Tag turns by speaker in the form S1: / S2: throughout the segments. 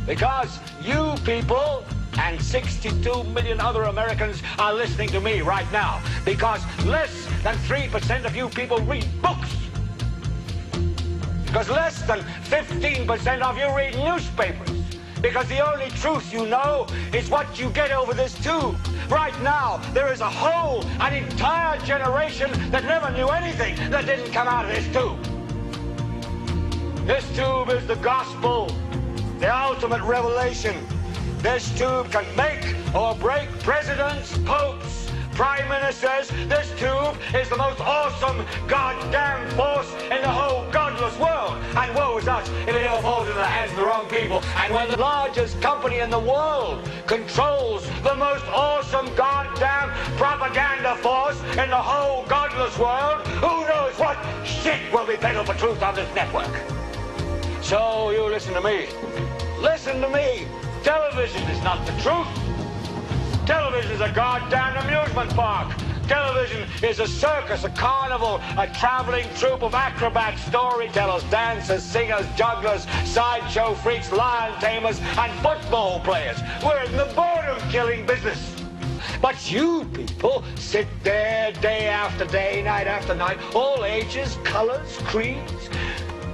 S1: Because you people and 62 million other Americans are listening to me right now. Because less than 3% of you people read books. Because less than 15% of you read newspapers. Because the only truth you know is what you get over this tube. Right now, there is an entire generation that never knew anything that didn't come out of this tube. This tube is the gospel, the ultimate revelation. This tube can make or break presidents, popes, prime ministers. This tube is the most awesome goddamn force in the whole godless world. And woe is us if it ever falls into the hands of the wrong people. And when the largest company in the world controls the most awesome goddamn propaganda force in the whole godless world, who knows what shit will be peddled for truth on this network. So you listen to me. Listen to me. Television is not the truth. Television is a goddamn amusement park. Television is a circus, a carnival, a traveling troupe of acrobats, storytellers, dancers, singers, jugglers, sideshow freaks, lion tamers, and football players. We're in the boredom-killing business. But you people sit there day after day, night after night, all ages, colors, creeds.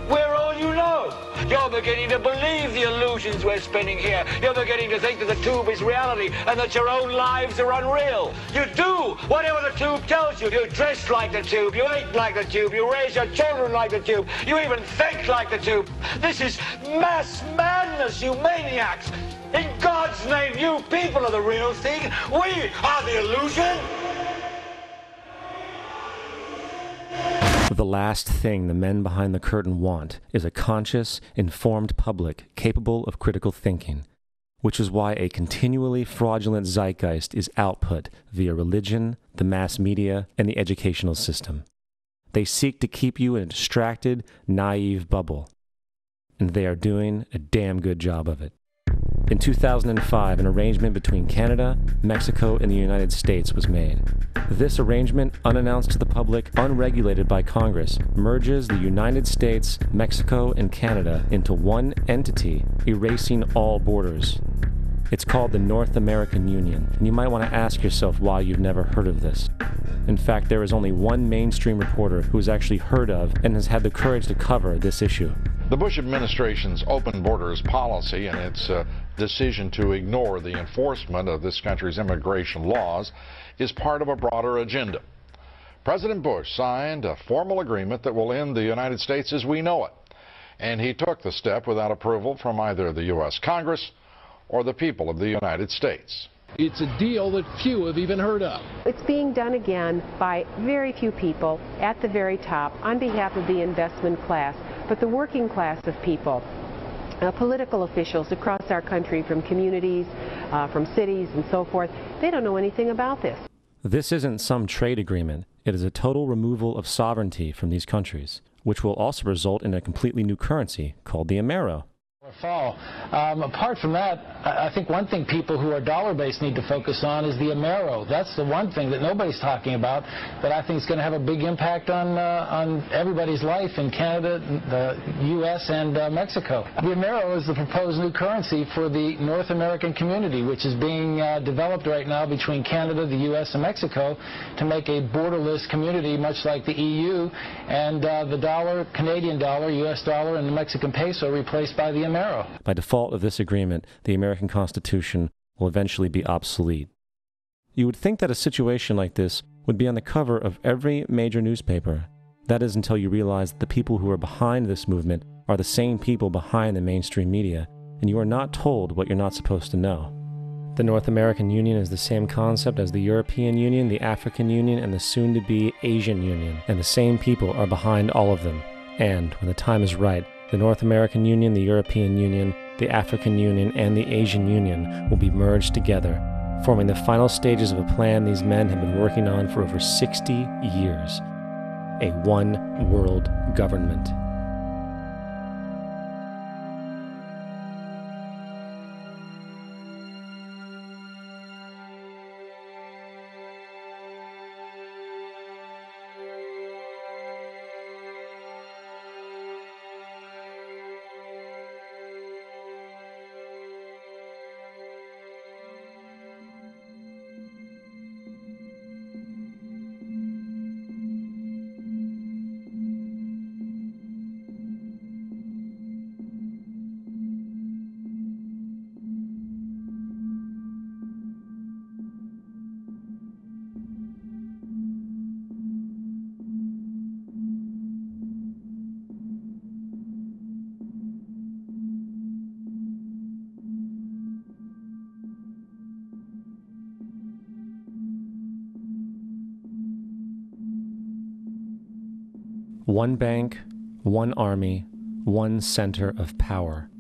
S1: We're all you know. You're beginning to believe the illusions we're spinning here. You're beginning to think that the tube is reality and that your own lives are unreal. You do whatever the tube tells you. You dress like the tube. You eat like the tube. You raise your children like the tube. You even think like the tube. This is mass madness, you maniacs. In God's name, you people are the real thing. We are the illusion.
S2: The last thing the men behind the curtain want is a conscious, informed public capable of critical thinking, which is why a continually fraudulent zeitgeist is output via religion, the mass media, and the educational system. They seek to keep you in a distracted, naive bubble, and they are doing a damn good job of it. In 2005, an arrangement between Canada, Mexico, and the United States was made. This arrangement, unannounced to the public, unregulated by Congress, merges the United States, Mexico, and Canada into one entity, erasing all borders. It's called the North American Union, and you might want to ask yourself why you've never heard of this. In fact, there is only one mainstream reporter who has actually heard of and has had the courage to cover this issue.
S3: The Bush administration's open borders policy and its decision to ignore the enforcement of this country's immigration laws is part of a broader agenda. President Bush signed a formal agreement that will end the United States as we know it, and he took the step without approval from either the U.S. Congress or the people of the United States.
S4: It's a deal that few have even heard of.
S5: It's being done again by very few people at the very top on behalf of the investment class, but the working class of people, political officials across our country, from communities, from cities and so forth, they don't know anything about this.
S2: This isn't some trade agreement. It is a total removal of sovereignty from these countries, which will also result in a completely new currency called the Amero.
S6: Fall. Apart from that, I think one thing people who are dollar-based need to focus on is the Amero. That's the one thing that nobody's talking about that I think is going to have a big impact on everybody's life in Canada, the U.S., and Mexico. The Amero is the proposed new currency for the North American community, which is being developed right now between Canada, the U.S., and Mexico to make a borderless community, much like the EU, and the dollar, Canadian dollar, U.S. dollar, and the Mexican peso replaced by the Amero.
S2: By default of this agreement, the American Constitution will eventually be obsolete. You would think that a situation like this would be on the cover of every major newspaper. That is until you realize that the people who are behind this movement are the same people behind the mainstream media, and you are not told what you're not supposed to know. The North American Union is the same concept as the European Union, the African Union, and the soon-to-be Asian Union, and the same people are behind all of them. And, when the time is right, the North American Union, the European Union, the African Union, and the Asian Union will be merged together, forming the final stages of a plan these men have been working on for over 60 years. A one-world government. One bank, one army, one center of power.